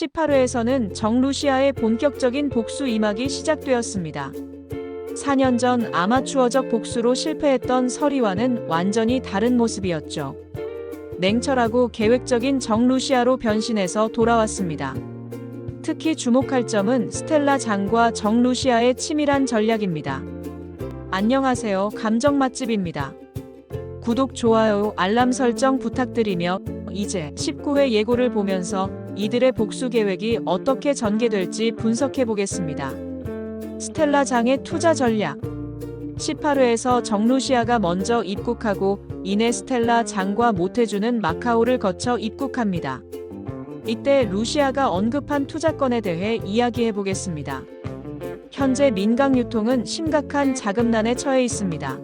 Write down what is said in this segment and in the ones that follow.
18회에서는 정루시아의 본격적인 복수 이막이 시작되었습니다. 4년 전 아마추어적 복수로 실패했던 서리와는 완전히 다른 모습이었죠. 냉철하고 계획적인 정루시아로 변신해서 돌아왔습니다. 특히 주목할 점은 스텔라 장과 정루시아의 치밀한 전략입니다. 안녕하세요. 감정 맛집입니다. 구독, 좋아요, 알람 설정 부탁드리며 이제 19회 예고를 보면서 이들의 복수 계획이 어떻게 전개될지 분석해 보겠습니다. 스텔라 장의 투자 전략. 18회에서 정루시아가 먼저 입국하고 이내 스텔라 장과 모태주는 마카오를 거쳐 입국합니다. 이때 루시아가 언급한 투자건에 대해 이야기해 보겠습니다. 현재 민강 유통은 심각한 자금난에 처해 있습니다.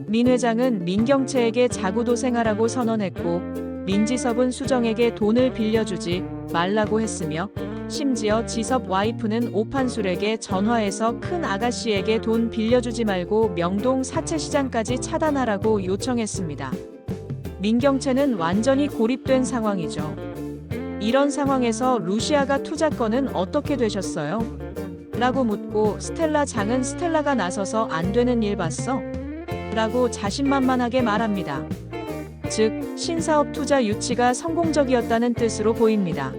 민 회장은 민경채에게 자구도생하라고 선언했고 민지섭은 수정에게 돈을 빌려주지 말라고 했으며 심지어 지섭 와이프는 오판술에게 전화해서 큰 아가씨에게 돈 빌려주지 말고 명동 사채시장까지 차단하라고 요청했습니다. 민경채는 완전히 고립된 상황이죠. 이런 상황에서 루시아가 투자건은 어떻게 되셨어요? 라고 묻고 스텔라 장은 스텔라가 나서서 안 되는 일 봤어? 라고 자신만만하게 말합니다. 즉, 신사업 투자 유치가 성공적이었다는 뜻으로 보입니다.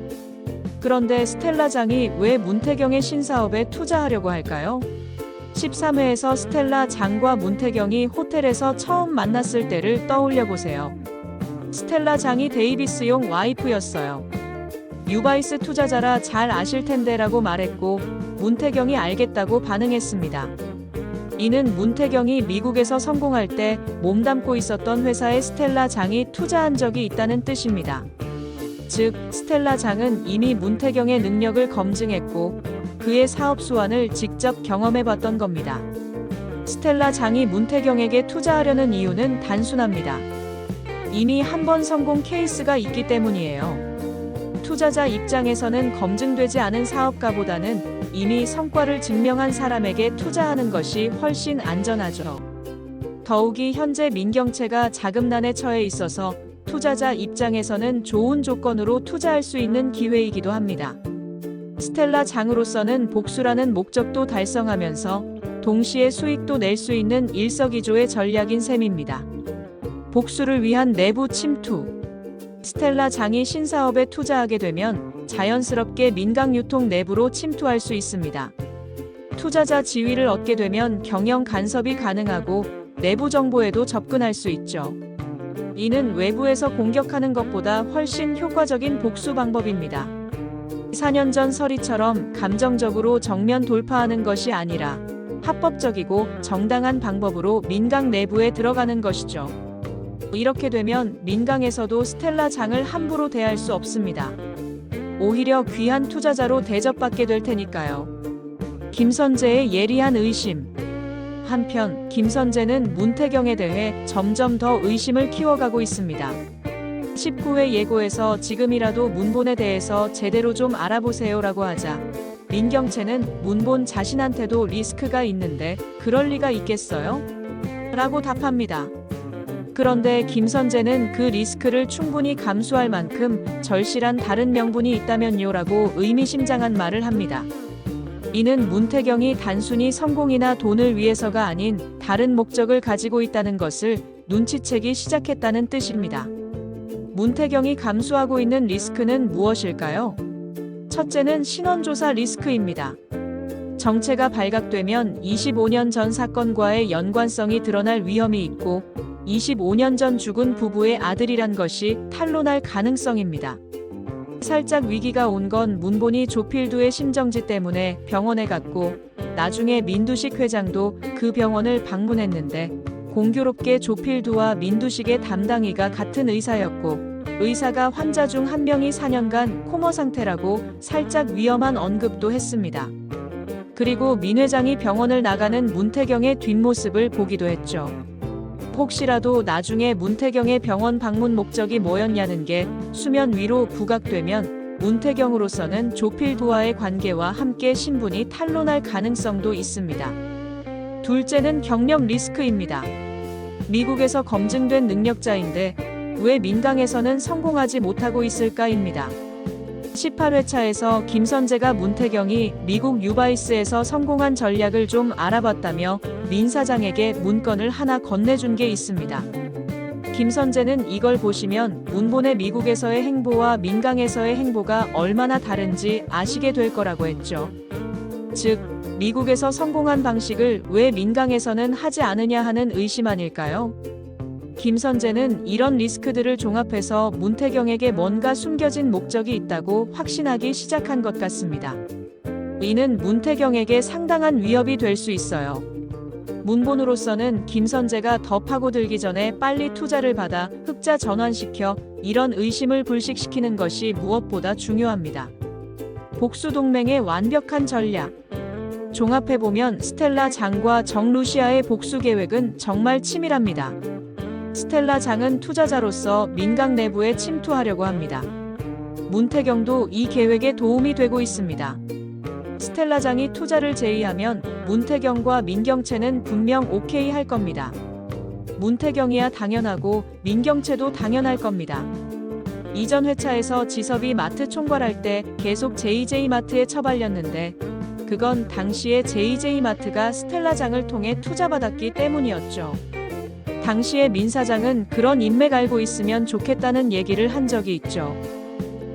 그런데 스텔라 장이 왜 문태경의 신사업에 투자하려고 할까요? 13회에서 스텔라 장과 문태경이 호텔에서 처음 만났을 때를 떠올려 보세요. 스텔라 장이 데이비스용 와이프였어요. 유바이스 투자자라 잘 아실 텐데라고 말했고 문태경이 알겠다고 반응했습니다. 이는 문태경이 미국에서 성공할 때 몸담고 있었던 회사에 스텔라 장이 투자한 적이 있다는 뜻입니다. 즉, 스텔라 장은 이미 문태경의 능력을 검증했고 그의 사업 수완을 직접 경험해봤던 겁니다. 스텔라 장이 문태경에게 투자하려는 이유는 단순합니다. 이미 한 번 성공 케이스가 있기 때문이에요. 투자자 입장에서는 검증되지 않은 사업가보다는 이미 성과를 증명한 사람에게 투자하는 것이 훨씬 안전하죠. 더욱이 현재 민경채가 자금난에 처해 있어서 투자자 입장에서는 좋은 조건으로 투자할 수 있는 기회이기도 합니다. 스텔라 장으로서는 복수라는 목적도 달성하면서 동시에 수익도 낼 수 있는 일석이조의 전략인 셈입니다. 복수를 위한 내부 침투. 스텔라 장이 신사업에 투자하게 되면 자연스럽게 민강 유통 내부로 침투할 수 있습니다. 투자자 지위를 얻게 되면 경영 간섭이 가능하고 내부 정보에도 접근할 수 있죠. 이는 외부에서 공격하는 것보다 훨씬 효과적인 복수 방법입니다. 4년 전 서리처럼 감정적으로 정면 돌파하는 것이 아니라 합법적이고 정당한 방법으로 민강 내부에 들어가는 것이죠. 이렇게 되면 민강에서도 스텔라 장을 함부로 대할 수 없습니다. 오히려 귀한 투자자로 대접받게 될 테니까요. 김선재의 예리한 의심. 한편 김선재는 문태경에 대해 점점 더 의심을 키워가고 있습니다. 19회 예고에서 지금이라도 문본에 대해서 제대로 좀 알아보세요라고 하자 민경채는 문본 자신한테도 리스크가 있는데 그럴 리가 있겠어요? 라고 답합니다. 그런데 김선재는 그 리스크를 충분히 감수할 만큼 절실한 다른 명분이 있다면요 라고 의미심장한 말을 합니다. 이는 문태경이 단순히 성공이나 돈을 위해서가 아닌 다른 목적을 가지고 있다는 것을 눈치채기 시작했다는 뜻입니다. 문태경이 감수하고 있는 리스크는 무엇일까요? 첫째는 신원조사 리스크입니다. 정체가 발각되면 25년 전 사건과의 연관성이 드러날 위험이 있고 25년 전 죽은 부부의 아들이란 것이 탄로날 가능성입니다. 살짝 위기가 온 건 문본이 조필두의 심정지 때문에 병원에 갔고 나중에 민두식 회장도 그 병원을 방문했는데 공교롭게 조필두와 민두식의 담당의가 같은 의사였고 의사가 환자 중 한 명이 4년간 코머 상태라고 살짝 위험한 언급도 했습니다. 그리고 민 회장이 병원을 나가는 문태경의 뒷모습을 보기도 했죠. 혹시라도 나중에 문태경의 병원 방문 목적이 뭐였냐는 게 수면 위로 부각되면 문태경으로서는 조필두와의 관계와 함께 신분이 탄로날 가능성도 있습니다. 둘째는 경력 리스크입니다. 미국에서 검증된 능력자인데 왜 민강에서는 성공하지 못하고 있을까입니다. 18회차에서 김선재가 문태경이 미국 유바이스에서 성공한 전략을 좀 알아봤다며 민 사장에게 문건을 하나 건네준 게 있습니다. 김선재는 이걸 보시면 문본의 미국에서의 행보와 민강에서의 행보가 얼마나 다른지 아시게 될 거라고 했죠. 즉, 미국에서 성공한 방식을 왜 민강에서는 하지 않으냐 하는 의심 아닐까요? 김선재는 이런 리스크들을 종합해서 문태경에게 뭔가 숨겨진 목적이 있다고 확신하기 시작한 것 같습니다. 이는 문태경에게 상당한 위협이 될 수 있어요. 문본으로서는 김선재가 더 파고들기 전에 빨리 투자를 받아 흑자 전환시켜 이런 의심을 불식시키는 것이 무엇보다 중요합니다. 복수동맹의 완벽한 전략. 종합해보면 스텔라 장과 정루시아의 복수 계획은 정말 치밀합니다. 스텔라 장은 투자자로서 민강 내부에 침투하려고 합니다. 문태경도 이 계획에 도움이 되고 있습니다. 스텔라 장이 투자를 제의하면 문태경과 민경채는 분명 오케이 할 겁니다. 문태경이야 당연하고 민경채도 당연할 겁니다. 이전 회차에서 지섭이 마트 총괄할 때 계속 JJ마트에 처발렸는데 그건 당시에 JJ마트가 스텔라 장을 통해 투자받았기 때문이었죠. 당시에 민 사장은 그런 인맥 알고 있으면 좋겠다는 얘기를 한 적이 있죠.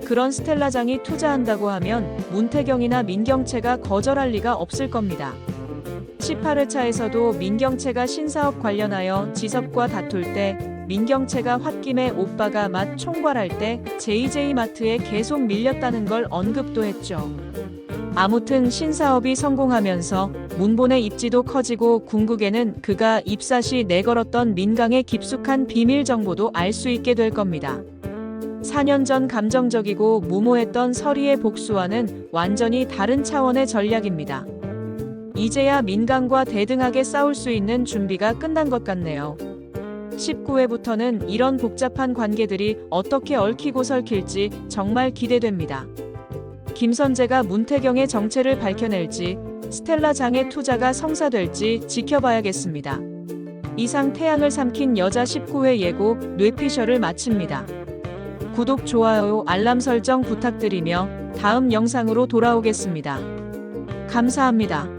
그런 스텔라 장이 투자한다고 하면 문태경이나 민경채가 거절할 리가 없을 겁니다. 18회차에서도 민경채가 신사업 관련하여 지섭과 다툴 때 민경채가 홧김에 오빠가 맛 총괄할 때 JJ마트에 계속 밀렸다는 걸 언급도 했죠. 아무튼 신사업이 성공하면서 문본의 입지도 커지고 궁극에는 그가 입사시 내걸었던 민강의 깊숙한 비밀 정보도 알 수 있게 될 겁니다. 4년 전 감정적이고 무모했던 서리의 복수와는 완전히 다른 차원의 전략입니다. 이제야 민강과 대등하게 싸울 수 있는 준비가 끝난 것 같네요. 19회부터는 이런 복잡한 관계들이 어떻게 얽히고 설킬지 정말 기대됩니다. 김선재가 문태경의 정체를 밝혀낼지, 스텔라 장의 투자가 성사될지 지켜봐야겠습니다. 이상 태양을 삼킨 여자 19회 예고 뇌피셜을 마칩니다. 구독, 좋아요, 알람 설정 부탁드리며 다음 영상으로 돌아오겠습니다. 감사합니다.